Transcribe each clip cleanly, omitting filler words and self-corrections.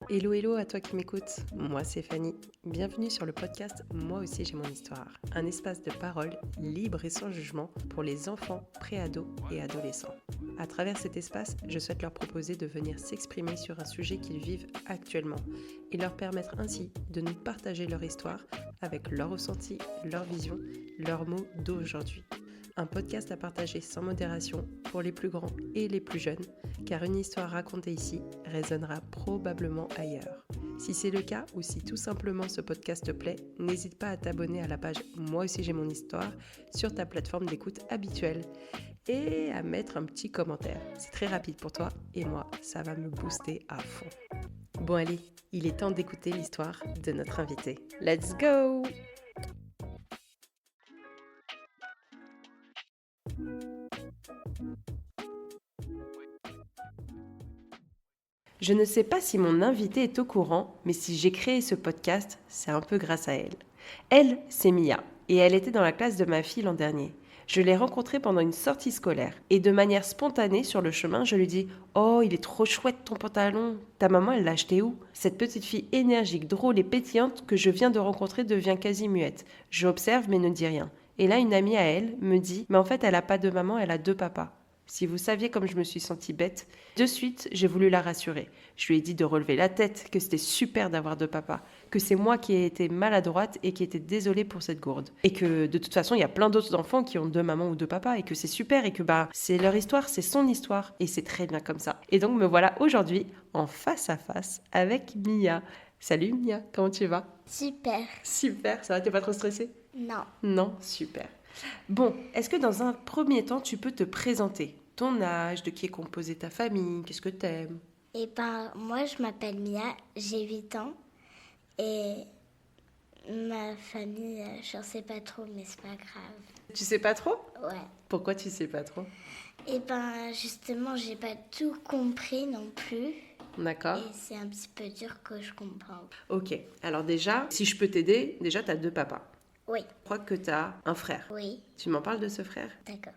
Hello hello à toi qui m'écoutes, moi c'est Fanny. Bienvenue sur le podcast Moi aussi j'ai mon histoire, un espace de parole libre et sans jugement pour les enfants, pré-ados et adolescents. À travers cet espace, je souhaite leur proposer de venir s'exprimer sur un sujet qu'ils vivent actuellement et leur permettre ainsi de nous partager leur histoire avec leurs ressentis, leur vision, leurs mots d'aujourd'hui. Un podcast à partager sans modération pour les plus grands et les plus jeunes, car une histoire racontée ici résonnera probablement ailleurs. Si c'est le cas ou si tout simplement ce podcast te plaît, n'hésite pas à t'abonner à la page Moi aussi j'ai mon histoire sur ta plateforme d'écoute habituelle et à mettre un petit commentaire. C'est très rapide pour toi et moi, ça va me booster à fond. Bon allez, il est temps d'écouter l'histoire de notre invité. Let's go! Je ne sais pas si mon invitée est au courant, mais si j'ai créé ce podcast, c'est un peu grâce à elle. Elle, c'est Mia, et elle était dans la classe de ma fille l'an dernier. Je l'ai rencontrée pendant une sortie scolaire, et de manière spontanée, sur le chemin, je lui dis « Oh, il est trop chouette ton pantalon. Ta maman, elle l'a acheté où ?» Cette petite fille énergique, drôle et pétillante que je viens de rencontrer devient quasi muette. J'observe mais ne dis rien. Et là, une amie à elle me dit « Mais en fait, elle n'a pas de maman, elle a deux papas. » Si vous saviez comme je me suis sentie bête, de suite, j'ai voulu la rassurer. Je lui ai dit de relever la tête, que c'était super d'avoir deux papas, que c'est moi qui ai été maladroite et qui étais désolée pour cette gourde. Et que de toute façon, il y a plein d'autres enfants qui ont deux mamans ou deux papas et que c'est super et que c'est leur histoire, c'est son histoire et c'est très bien comme ça. Et donc me voilà aujourd'hui en face à face avec Mia. Salut Mia, comment tu vas ? Super. Super, ça va, t'es pas trop stressée ? Non. Non, super. Bon, est-ce que dans un premier temps, tu peux te présenter ? Ton âge, de qui est composée ta famille, qu'est-ce que t'aimes ? Moi, je m'appelle Mia, j'ai 8 ans. Et ma famille, je ne sais pas trop, mais c'est pas grave. Tu sais pas trop ? Ouais. Pourquoi tu sais pas trop ? Justement, j'ai pas tout compris non plus. D'accord. Et c'est un petit peu dur que je comprends. Ok, alors déjà, si je peux t'aider, déjà t'as deux papas. Oui. Je crois que t'as un frère. Oui. Tu m'en parles de ce frère ? D'accord.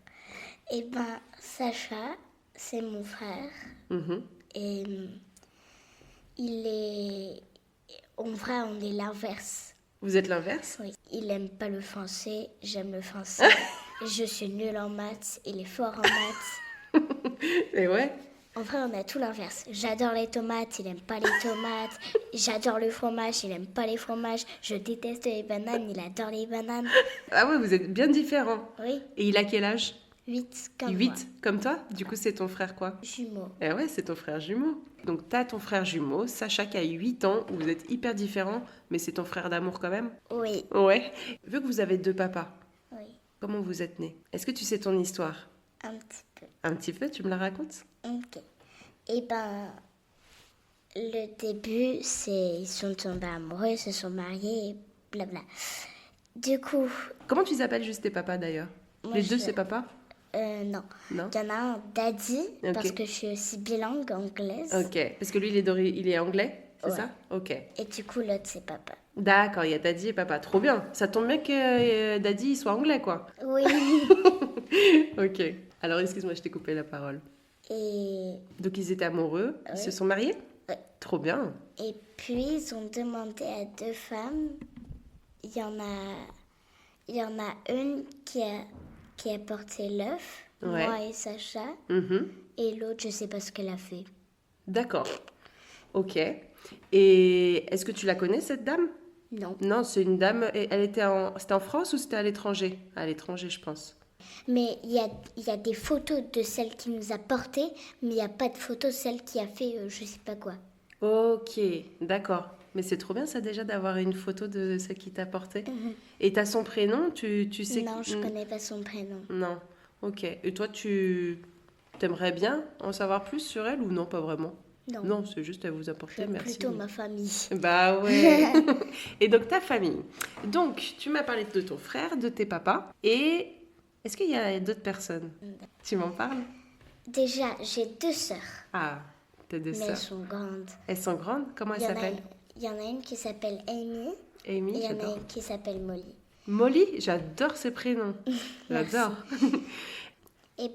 Sacha, c'est mon frère. Mhm. Et il est... En vrai, on est l'inverse. Vous êtes l'inverse ? Oui. Il aime pas le français, j'aime le français. Je suis nulle en maths, il est fort en maths. Et ouais. En vrai, on a tout l'inverse. J'adore les tomates, il aime pas les tomates. J'adore le fromage, il aime pas les fromages. Je déteste les bananes, il adore les bananes. Ah ouais, vous êtes bien différents. Oui. Et il a quel âge ? 8 comme 8 moi. Comme toi ? Du coup, c'est ton frère quoi ? Jumeaux. Eh ouais, c'est ton frère jumeau. Donc t'as ton frère jumeau, Sacha qui a 8 ans, vous êtes hyper différents, mais c'est ton frère d'amour quand même ? Oui. Ouais. Vu que vous avez deux papas, Oui. comment vous êtes nés ? Est-ce que tu sais ton histoire ? Un petit peu. Un petit peu, tu me la racontes ? Ok. Le début, ils sont tombés amoureux, ils se sont mariés, et blabla. Du coup... Comment tu t'appelles juste tes papas d'ailleurs ? Moi, Les deux c'est papa ? Non. Non. Il y en a un, Daddy, Ok. parce que je suis aussi bilingue anglaise. Ok, parce que lui il est anglais, c'est Ouais. ça ? Ok. Et du coup, l'autre, c'est papa. D'accord, il y a Daddy et papa, trop bien. Ça tombe bien que Daddy il soit anglais quoi. Oui. Ok. Alors excuse-moi, je t'ai coupé la parole. Et, Donc ils étaient amoureux, ils Ouais. se sont mariés ? Ouais. Trop bien. et puis, ils ont demandé à deux femmes. Il y en a une qui a porté l'œuf, Ouais. moi et Sacha. Mhm. Et l'autre, je sais pas ce qu'elle a fait. D'accord. Ok. Et est-ce que tu la connais cette dame ? Non. Non, c'est une dame. Et c'était en France ou c'était à l'étranger ? À l'étranger, je pense. Mais il y a des photos de celle qui nous a porté, mais il n'y a pas de photo de celle qui a fait je sais pas quoi. Ok, d'accord. Mais c'est trop bien ça déjà d'avoir une photo de celle qui t'a porté. Et t'as son prénom, tu sais Non, je connais pas son prénom. Non. Ok. Et toi, tu t'aimerais bien en savoir plus sur elle ou non, pas vraiment ? Non. Non, c'est juste elle vous a porté, J'aime merci. plutôt ma famille. Bah ouais. Et donc ta famille. Donc tu m'as parlé de ton frère, de tes papas. Et est-ce qu'il y a d'autres personnes ? Tu m'en parles ? Déjà, j'ai 2 sœurs, Ah, tes deux mais elles sœurs. sont grandes. Elles sont grandes ? Comment elles s'appellent ? Il y en a une qui s'appelle Amy, et Amy, il y en a j'adore. une qui s'appelle Molly. Molly, j'adore ces prénoms. J'adore. Et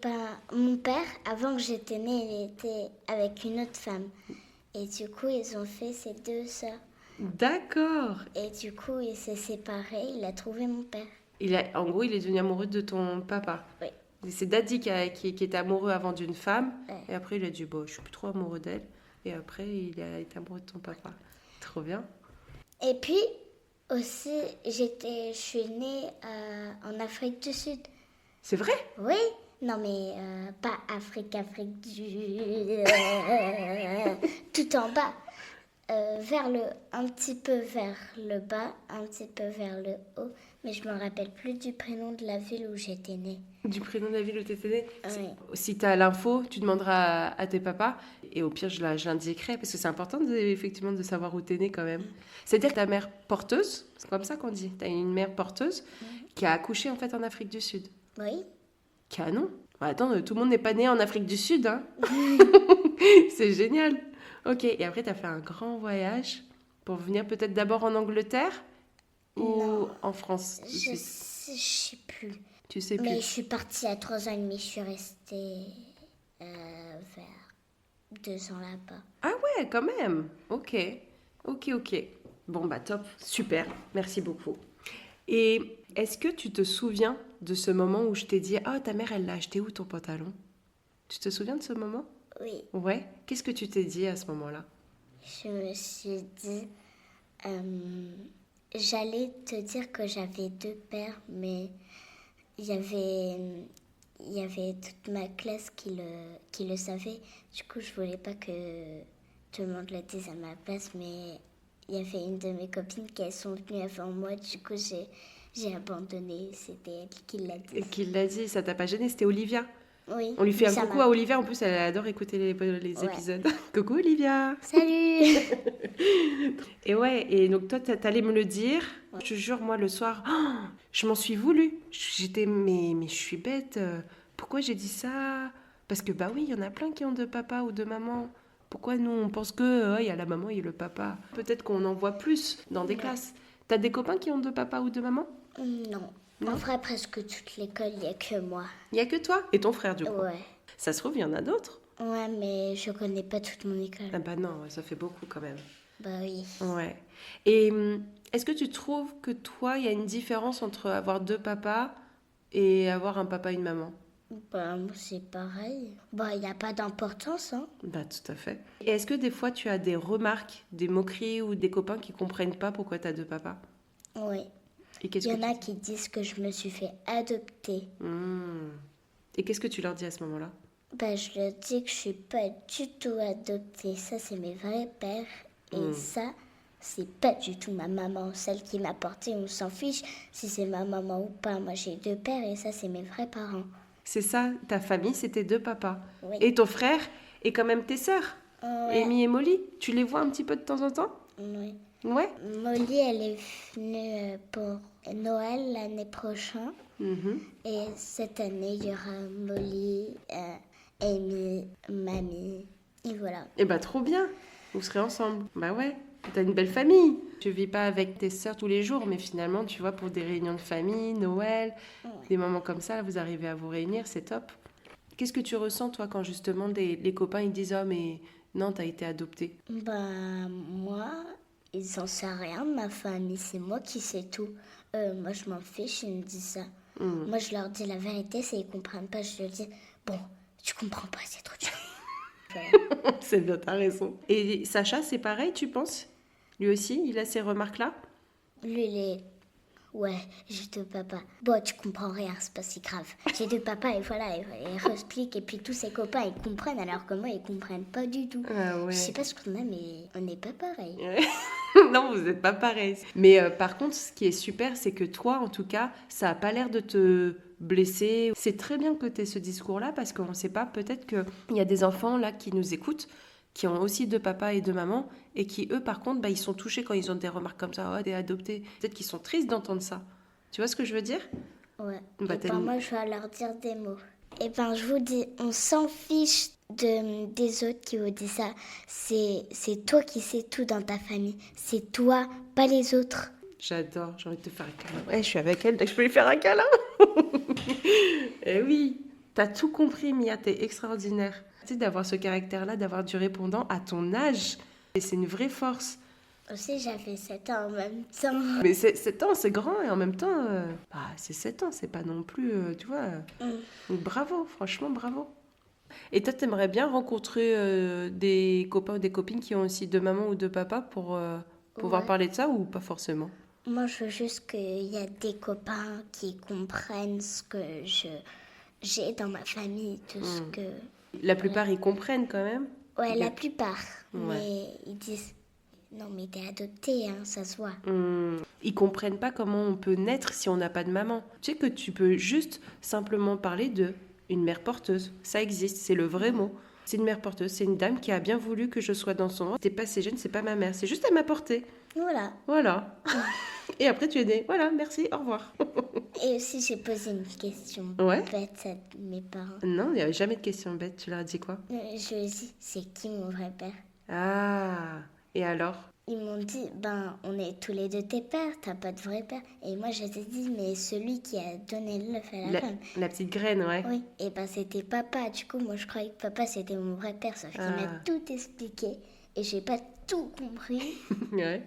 mon père, avant que j'étais née, il était avec une autre femme. Et du coup, ils ont fait ses 2 sœurs. D'accord. Et du coup, il s'est séparé, il a trouvé mon père. En gros, il est devenu amoureux de ton papa. Oui. C'est Daddy qui était amoureux avant d'une femme. Ouais. Et après, il a dit, bon, je suis plus trop amoureux d'elle. Et après, il a été amoureux de ton papa. Trop bien. Et puis, aussi, je suis née en Afrique du Sud. C'est vrai? Oui, non mais pas Afrique du... tout en bas. Un petit peu vers le bas, un petit peu vers le haut. Mais je me rappelle plus du prénom de la ville où j'étais née. Du prénom de la ville où tu étais née? Oui. Si tu as l'info, tu demanderas à tes papas. Et au pire, je l'indiquerai. Parce que c'est important, effectivement, de savoir où tu es née quand même. C'est-à-dire que ta mère porteuse, c'est comme ça qu'on dit. Tu as une mère porteuse qui a accouché en fait en Afrique du Sud. Oui. Canon. Attends, tout le monde n'est pas né en Afrique du Sud, hein. C'est génial. Ok, et après, tu as fait un grand voyage pour venir peut-être d'abord en Angleterre ou Non. en France? Je sais plus. Tu sais Mais plus. je suis partie à 3 ans et demi, je suis restée vers 2 ans là-bas. Ah ouais, quand même. Ok. Bon, bah top, super, merci beaucoup. Et est-ce que tu te souviens de ce moment où je t'ai dit « Ah, ta mère, elle l'a acheté où ton pantalon ?» Tu te souviens de ce moment? Oui, Ouais. Qu'est-ce que tu t'es dit à ce moment-là? je me suis dit, j'allais te dire que j'avais 2 pères, mais il y avait toute ma classe qui le savait. Du coup, je voulais pas que tout le monde le dise à ma place, mais il y avait une de mes copines qui elles sont venues avant moi. Du coup, j'ai abandonné. C'était elle qui l'a dit. Et qui l'a dit, ça t'a pas gêné? C'était Olivia. Oui. On lui fait un ça coucou m'a- à Olivia, en plus elle adore écouter les Ouais. épisodes. Coucou Olivia. Salut. Et ouais, et donc toi t'allais me le dire. Je te jure, moi le soir, je m'en suis voulu. J'étais, mais je suis bête. Pourquoi j'ai dit ça? Parce que bah oui, il y en a plein qui ont 2 papas ou 2 mamans. Pourquoi nous on pense que il y a la maman et le papa? Peut-être qu'on en voit plus dans des classes. T'as des copains qui ont 2 papas ou 2 mamans? Non. En vrai, presque toute l'école, il n'y a que moi. Il y a que toi et ton frère du coup. Ouais. Ça se trouve, il y en a d'autres. Ouais, mais je connais pas toute mon école. Ah bah non, ça fait beaucoup quand même. Bah oui. Ouais. Et est-ce que tu trouves que toi, il y a une différence entre avoir 2 papas et avoir un papa et une maman? Bah, c'est pareil. Bah, il n'y a pas d'importance, hein. Bah tout à fait. Et est-ce que des fois tu as des remarques, des moqueries ou des copains qui comprennent pas pourquoi tu as 2 papas? Oui. Et qu'est-ce Il y que en a qui disent que je me suis fait adopter. Et qu'est-ce que tu leur dis à ce moment-là? Bah, je leur dis que je suis pas du tout adoptée. Ça, c'est mes vrais pères. Et ça, c'est pas du tout ma maman. Celle qui m'a portée, on s'en fiche si c'est ma maman ou pas. Moi, j'ai 2 pères et ça, c'est mes vrais parents. C'est ça, ta famille, c'était 2 papas. Oui. Et ton frère et quand même tes sœurs, Ouais. Amy et Molly, tu les vois un petit peu de temps en temps? Oui. Ouais. Molly, elle est venue pour Noël l'année prochaine. Et cette année, il y aura Molly, Amy, Mamie. Et voilà. Eh bah trop bien, vous serez ensemble. Bah ouais, t'as une belle famille. Tu vis pas avec tes sœurs tous les jours, mais finalement, tu vois, pour des réunions de famille, Noël, des moments comme ça, vous arrivez à vous réunir, c'est top. Qu'est-ce que tu ressens, toi, quand justement les copains, ils disent « Oh, mais non, t'as été adoptée ». Bah, moi, ils en savent rien de ma famille. C'est moi qui sais tout. Moi, je m'en fiche, ils me disent ça. Moi, je leur dis la vérité, c'est ils comprennent pas. Je leur dis, bon, tu comprends pas, c'est trop dur. Voilà. C'est bien, t'as raison. Et Sacha, c'est pareil, tu penses? Lui aussi, il a ces remarques-là? Lui, il est... Ouais, j'ai 2 papas. Bon, tu comprends rien, c'est pas si grave. J'ai 2 papas et voilà, il explique. Et puis tous ses copains, ils comprennent, alors que moi, ils comprennent pas du tout. Ah ouais. Je sais pas ce qu'on a, mais on n'est pas pareil. Non, vous n'êtes pas pareil. Mais par contre, ce qui est super, c'est que toi, en tout cas, ça n'a pas l'air de te blesser. C'est très bien que tu aies ce discours-là parce qu'on ne sait pas, peut-être qu'il y a des enfants là qui nous écoutent, qui ont aussi 2 papas et 2 mamans et qui, eux, par contre, ils sont touchés quand ils ont des remarques comme ça. « Oh, t'es adopté ». Peut-être qu'ils sont tristes d'entendre ça. Tu vois ce que je veux dire? Ouais. Bah, Et ben, moi, je vais leur dire des mots. Et ben, je vous dis, on s'en fiche des autres qui vous disent ça. C'est toi qui sais tout dans ta famille. C'est toi, pas les autres. J'adore, j'ai envie de te faire un câlin. Ouais, je suis avec elle, donc je peux lui faire un câlin. Eh oui, t'as tout compris, Mia, t'es extraordinaire. Tu sais, d'avoir ce caractère-là, d'avoir du répondant à ton âge, et c'est une vraie force. Aussi, j'avais 7 ans en même temps. Mais 7 ans, c'est grand, et en même temps, c'est 7 ans, c'est pas non plus, tu vois. Donc bravo, franchement, bravo. Et toi, t'aimerais bien rencontrer des copains ou des copines qui ont aussi deux mamans ou deux papas pour pouvoir Ouais. parler de ça ou pas forcément? Moi, je veux juste qu'il y a des copains qui comprennent ce que j'ai dans ma famille, tout ce que... La plupart, ils comprennent quand même. Ouais, la plupart. Ouais. Mais ils disent, non, mais t'es adopté, hein, ça se voit. Ils comprennent pas comment on peut naître si on n'a pas de maman. Tu sais que tu peux juste simplement parler de une mère porteuse. Ça existe, c'est le vrai mot. C'est une mère porteuse, c'est une dame qui a bien voulu que je sois dans son ventre. T'es pas jeune, c'est pas ma mère, c'est juste elle m'a portée. Voilà. Voilà. Et après tu es né. Voilà, merci, au revoir. Et aussi, j'ai posé une question Ouais. bête à mes parents. Non, il n'y avait jamais de question bête. Tu leur as dit quoi? Je leur ai dit, c'est qui mon vrai père? Ah, et alors? Ils m'ont dit, ben, on est tous les deux tes pères, t'as pas de vrai père. Et moi, je t'ai dit, mais celui qui a donné l'œuf à la femme. La petite graine, ouais. Oui, et ben c'était papa. Du coup, moi, je croyais que papa, c'était mon vrai père, sauf qu'il m'a tout expliqué. Et j'ai pas tout compris. Ouais.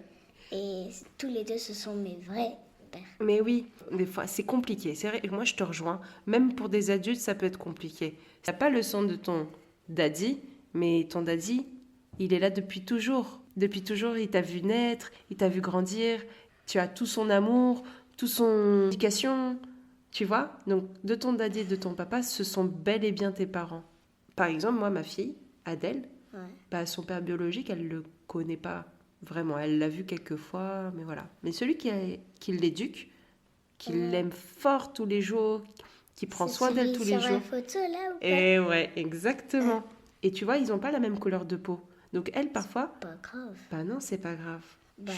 Et tous les deux, ce sont mes vrais pères. Mais oui, des fois, c'est compliqué. C'est vrai, et moi, je te rejoins. Même pour des adultes, ça peut être compliqué. Tu n'as pas le sang de ton daddy, mais ton daddy, il est là depuis toujours. Depuis toujours, il t'a vu naître, il t'a vu grandir. Tu as tout son amour, toute son éducation. Tu vois? Donc, de ton daddy et de ton papa, ce sont bel et bien tes parents. Par exemple, moi, ma fille, Adèle, son père biologique, elle ne le connaît pas vraiment. Elle l'a vu quelques fois, mais voilà. Mais celui qui l'éduque, qui l'aime fort tous les jours, qui prend soin d'elle tous les jours. C'est sur la photo là ou pas? Et ouais, exactement. Et tu vois, ils n'ont pas la même couleur de peau. Donc elle, parfois... Pas grave. Bah non, c'est pas grave. Bah,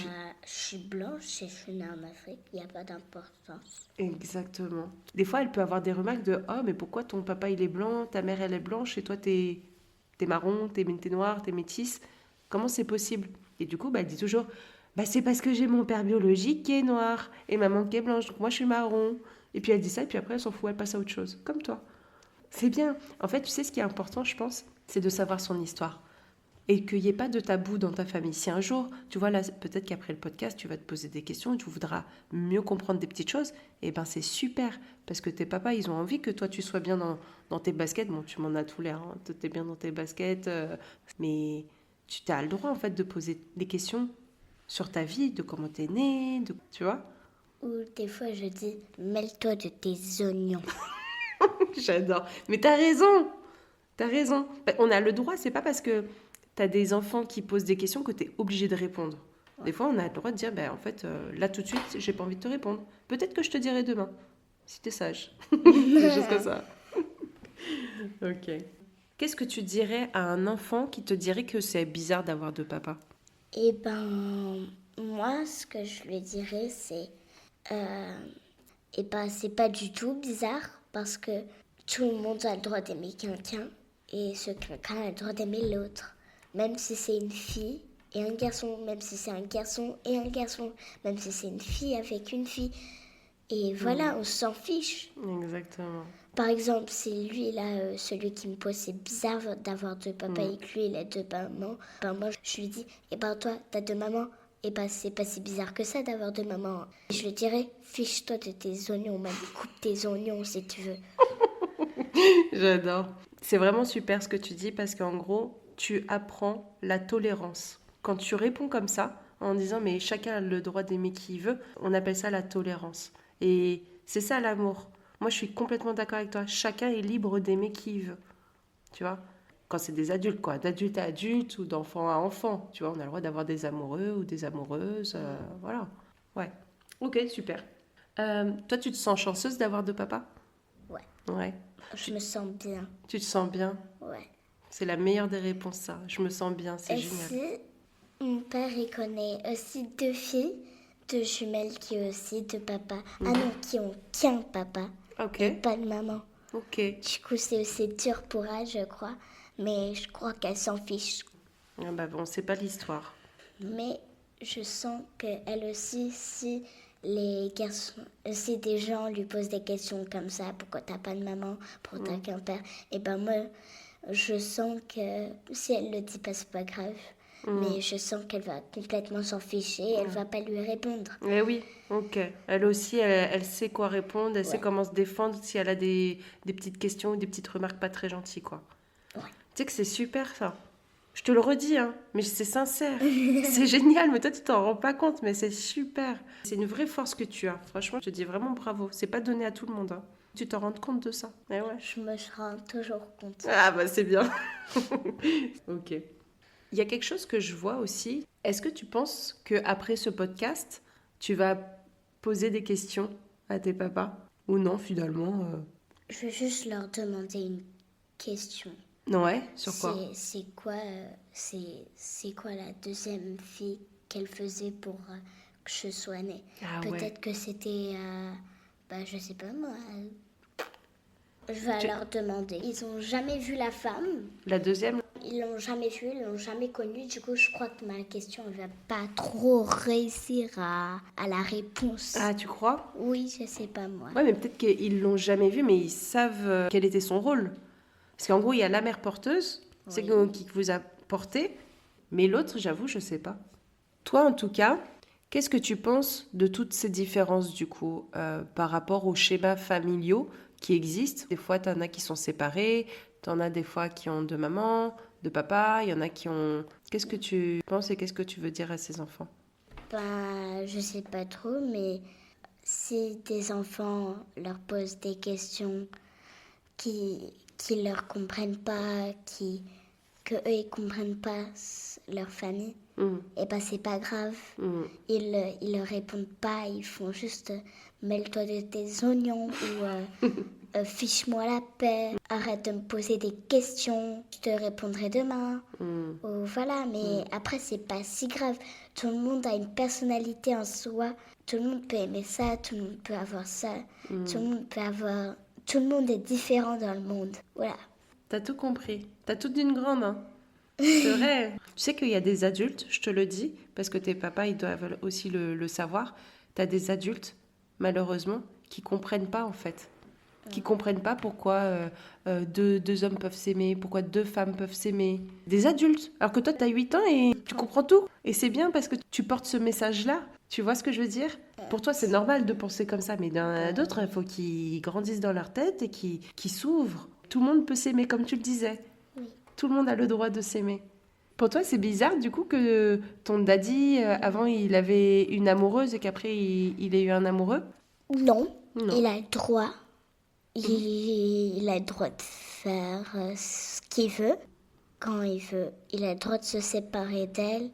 je suis blanche et je suis née en Afrique, il n'y a pas d'importance. Exactement. Des fois, elle peut avoir des remarques de « Oh, mais pourquoi ton papa, il est blanc, ta mère, elle est blanche, et toi, t'es marron, t'es noir, t'es métisse. Comment c'est possible ?» Et du coup, elle dit toujours « Bah, c'est parce que j'ai mon père biologique qui est noir, et maman qui est blanche, donc moi, je suis marron. » Et puis elle dit ça, et puis après, elle s'en fout, elle passe à autre chose, comme toi. C'est bien. En fait, tu sais, ce qui est important, je pense, c'est de savoir son histoire. Et qu'il n'y ait pas de tabou dans ta famille. Si un jour, tu vois, là, peut-être qu'après le podcast, tu vas te poser des questions et tu voudras mieux comprendre des petites choses, et ben c'est super. Parce que tes papas, ils ont envie que toi, tu sois bien dans tes baskets. Bon, tu m'en as tout l'air, hein, tu es bien dans tes baskets. Mais tu as le droit, en fait, de poser des questions sur ta vie, de comment tu es né, tu vois. Ou des fois, je dis, mêle-toi de tes oignons. J'adore. Mais t'as raison. T'as raison. On a le droit, c'est pas parce que t'as des enfants qui posent des questions que t'es obligé de répondre. Des fois, on a le droit de dire, en fait, là tout de suite, j'ai pas envie de te répondre. Peut-être que je te dirai demain, si t'es sage. Des choses comme ça. Ok. Qu'est-ce que tu dirais à un enfant qui te dirait que c'est bizarre d'avoir deux papas? Eh ben, moi, ce que je lui dirais, c'est... c'est pas du tout bizarre, parce que tout le monde a le droit d'aimer quelqu'un, et ce quelqu'un a le droit d'aimer l'autre. Même si c'est une fille et un garçon, même si c'est un garçon et un garçon, même si c'est une fille avec une fille. Et voilà, on s'en fiche. Exactement. Par exemple, si lui, là, celui qui me pose, c'est bizarre d'avoir deux papas et que lui, il a deux mamans, ben moi, je lui dis, toi, t'as deux mamans, c'est pas si bizarre que ça d'avoir deux mamans. Et je lui dirais, fiche-toi de tes oignons, même coupe tes oignons si tu veux. J'adore. C'est vraiment super ce que tu dis parce qu'en gros, tu apprends la tolérance. Quand tu réponds comme ça, en disant mais chacun a le droit d'aimer qui il veut, on appelle ça la tolérance. Et c'est ça l'amour. Moi, je suis complètement d'accord avec toi. Chacun est libre d'aimer qui il veut. Tu vois? Quand c'est des adultes, quoi. D'adulte à adulte ou d'enfant à enfant. Tu vois, on a le droit d'avoir des amoureux ou des amoureuses. Voilà. Ouais. Ok, super. Toi, tu te sens chanceuse d'avoir deux papas? Ouais. Ouais. Je me sens bien. Tu te sens bien? Ouais. C'est la meilleure des réponses, ça. Je me sens bien, c'est Et génial. si mon père, il connaît aussi deux filles, deux jumelles qui ont aussi deux papas. Ah non, qui ont qu'un papa. Ok. Et pas de maman. Ok. Du coup, c'est aussi dur pour elle, je crois. Mais je crois qu'elle s'en fiche. Ah bah bon, c'est pas l'histoire. Mais je sens qu'elle aussi, si les garçons, si des gens lui posent des questions comme ça, pourquoi t'as pas de maman, pourquoi t'as qu'un père, et ben moi, je sens que si elle le dit pas, c'est pas grave. Mais je sens qu'elle va complètement s'en ficher, elle va pas lui répondre. Eh oui, ok. Elle aussi, elle sait quoi répondre, elle sait Ouais. comment se défendre si elle a des petites questions ou des petites remarques pas très gentilles, quoi. Ouais. Tu sais que c'est super, ça. Je te le redis, hein, mais c'est sincère. C'est génial, mais toi, tu t'en rends pas compte, mais c'est super. C'est une vraie force que tu as. Franchement, je te dis vraiment bravo. C'est pas donné à tout le monde, hein. Tu t'en rends compte de ça. Eh ouais. Je me rends toujours compte. Ah bah c'est bien. Ok. Il y a quelque chose que je vois aussi. Est-ce que tu penses que après ce podcast, tu vas poser des questions à tes papas ou non finalement Je vais juste leur demander une question. Ouais, sur quoi? C'est quoi la deuxième fille qu'elle faisait pour que je sois née? Ah ouais. Peut-être que c'était, je sais pas moi. Je vais leur demander. Ils ont jamais vu la femme. La deuxième? Ils l'ont jamais vue, ils l'ont jamais connue. Du coup, je crois que ma question ne va pas trop réussir à la réponse. Ah, tu crois? Oui, je sais pas moi. Ouais, mais peut-être qu'ils l'ont jamais vue, mais ils savent quel était son rôle. Parce qu'en gros, il y a la mère porteuse, c'est qui vous a porté, mais l'autre, j'avoue, je sais pas. Toi, en tout cas, qu'est-ce que tu penses de toutes ces différences, du coup, par rapport aux schémas familiaux qui existent? Des fois, t'en as qui sont séparés, t'en as des fois qui ont deux mamans, deux papas, il y en a qui ont... Qu'est-ce que tu penses et qu'est-ce que tu veux dire à ces enfants? Je sais pas trop, mais si des enfants leur posent des questions qui leur comprennent pas, que eux ils comprennent pas leur famille, et ben c'est pas grave. Ils leur répondent pas, ils font juste mêle-toi de tes oignons ou fiche-moi la paix, arrête de me poser des questions, je te répondrai demain. Ou voilà, mais après c'est pas si grave. Tout le monde a une personnalité en soi, tout le monde peut aimer ça, tout le monde peut avoir ça, tout le monde peut avoir... Tout le monde est différent dans le monde. Voilà. T'as tout compris. T'as tout d'une grande, hein. C'est vrai. Tu sais qu'il y a des adultes, je te le dis, parce que tes papas, ils doivent aussi le savoir. T'as des adultes, malheureusement, qui comprennent pas, en fait. Qui comprennent pas pourquoi deux hommes peuvent s'aimer, pourquoi deux femmes peuvent s'aimer. Des adultes. Alors que toi, t'as 8 ans et tu comprends tout. Et c'est bien parce que tu portes ce message-là. Tu vois ce que je veux dire? Pour toi, c'est normal de penser comme ça, mais il y en a d'autres, il faut qu'ils grandissent dans leur tête et qu'ils s'ouvrent. Tout le monde peut s'aimer, comme tu le disais. Oui. Tout le monde a le droit de s'aimer. Pour toi, c'est bizarre, du coup, que ton daddy, avant, il avait une amoureuse et qu'après, il ait eu un amoureux? Non, Non. il a le droit. Il a le droit de faire ce qu'il veut, quand il veut. Il a le droit de se séparer d'elle.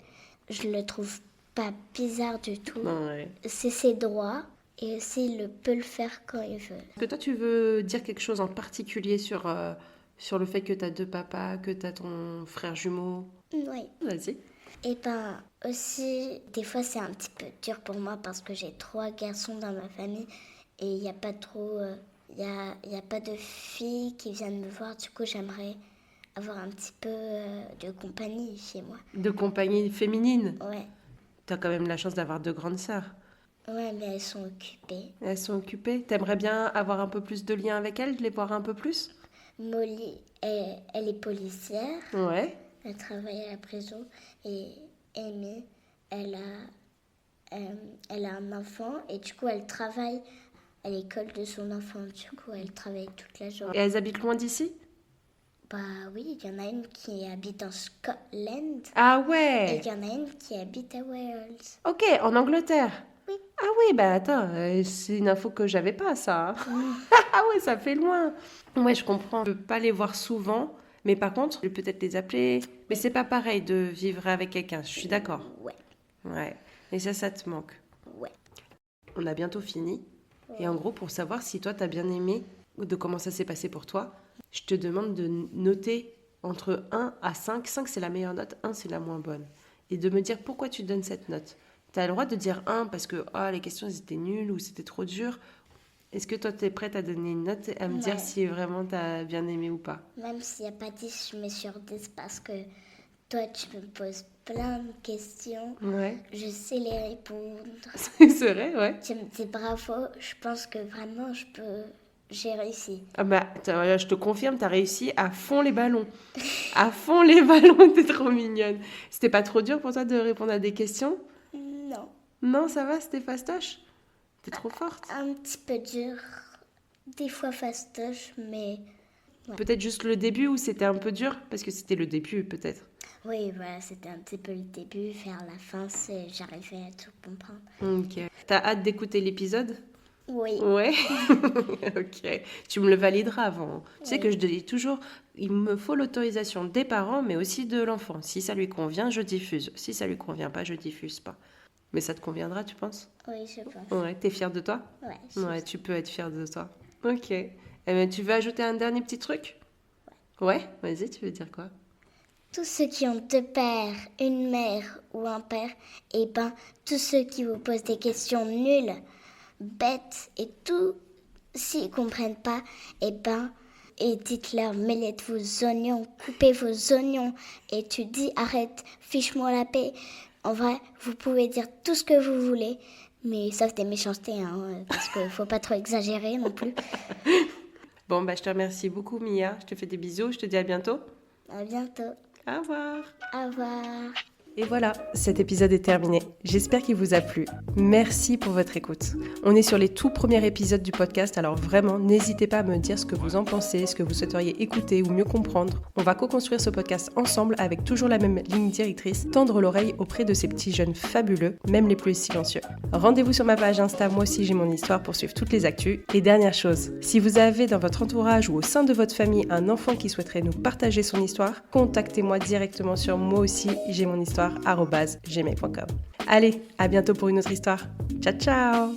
Je le trouve pas bizarre du tout. Ouais. C'est ses droits et aussi il peut le faire quand il veut. Est-ce que toi, tu veux dire quelque chose en particulier sur le fait que tu as deux papas, que tu as ton frère jumeau? Oui. Vas-y. Et ben aussi, des fois c'est un petit peu dur pour moi parce que j'ai 3 garçons dans ma famille et il n'y a pas trop... Il y a pas de filles qui viennent me voir. Du coup, j'aimerais avoir un petit peu de compagnie chez moi. De compagnie féminine. Ouais. Tu as quand même la chance d'avoir deux grandes sœurs. Ouais, mais elles sont occupées. Elles sont occupées. T'aimerais bien avoir un peu plus de lien avec elles, de les voir un peu plus? Molly, elle est policière. Ouais. Elle travaille à la prison. Et Amy, elle a un enfant. Et du coup, elle travaille à l'école de son enfant. Du coup, elle travaille toute la journée. Et elles habitent loin d'ici? Bah oui, il y en a une qui habite en Scotland. Ah Et ouais. il y en a une qui habite à Wales. Ok, en Angleterre. Oui. Ah oui, bah attends, c'est une info que j'avais pas, ça. Ah ouais, ça fait loin. Ouais, je comprends. Je peux pas les voir souvent, mais par contre, je peux peut-être les appeler. Mais c'est pas pareil de vivre avec quelqu'un, je suis d'accord. Ouais, Ouais. Et ça te manque. ouais. On a bientôt fini. Et en gros, pour savoir si toi, t'as bien aimé, de comment ça s'est passé pour toi, je te demande de noter entre 1 à 5. 5, c'est la meilleure note, 1, c'est la moins bonne. Et de me dire pourquoi tu donnes cette note. Tu as le droit de dire 1 parce que les questions elles étaient nulles ou c'était trop dur. Est-ce que toi, tu es prête à donner une note et à me dire Ouais. si vraiment tu as bien aimé ou pas? Même s'il n'y a pas 10, je mets sur 10 parce que Toi, tu me poses plein de questions. Ouais. Je sais les répondre. C'est vrai, ouais. Tu me dis bravo. Je pense que vraiment, j'ai réussi. Ah bah, je te confirme, t'as réussi à fond les ballons. À fond les ballons, t'es trop mignonne. C'était pas trop dur pour toi de répondre à des questions? Non. Non, ça va, c'était fastoche? T'es trop forte. Un petit peu dur. Des fois fastoche, mais... Ouais. Peut-être juste le début où c'était un peu dur? Parce que c'était le début, peut-être. Oui, voilà, c'était un petit peu le début. Vers la fin, j'arrivais à tout comprendre. Ok. T'as hâte d'écouter l'épisode? Oui. Ouais. Ok. Tu me le valideras avant. Tu sais Oui. que je te dis toujours, il me faut l'autorisation des parents, mais aussi de l'enfant. Si ça lui convient, je diffuse. Si ça lui convient pas, je diffuse pas. Mais ça te conviendra, tu penses? Oui, je pense. Ouais. T'es fière de toi? Ouais, Ouais, tu peux être fière de toi. Ok. Eh ben, tu veux ajouter un dernier petit truc? Ouais. Vas-y, tu veux dire quoi? Tous ceux qui ont deux pères, une mère ou un père, et ben, tous ceux qui vous posent des questions nulles, bêtes et tout, s'ils comprennent pas, et dites-leur, mêlez vos oignons, coupez vos oignons, et tu dis, arrête, fiche-moi la paix. En vrai, vous pouvez dire tout ce que vous voulez, mais sauf des méchancetés, hein, parce qu'il faut pas trop exagérer non plus. Bon, bah, je te remercie beaucoup, Mia. Je te fais des bisous. Je te dis à bientôt. À bientôt. Au revoir. Au revoir. Et voilà, cet épisode est terminé. J'espère qu'il vous a plu. Merci pour votre écoute. On est sur les tout premiers épisodes du podcast, alors vraiment, n'hésitez pas à me dire ce que vous en pensez, ce que vous souhaiteriez écouter ou mieux comprendre. On va co-construire ce podcast ensemble avec toujours la même ligne directrice, tendre l'oreille auprès de ces petits jeunes fabuleux, même les plus silencieux. Rendez-vous sur ma page Insta, moi aussi j'ai mon histoire pour suivre toutes les actus. Et dernière chose, si vous avez dans votre entourage ou au sein de votre famille un enfant qui souhaiterait nous partager son histoire, contactez-moi directement sur moi aussi j'ai mon histoire @gmail.com. Allez, à bientôt pour une autre histoire. Ciao ciao.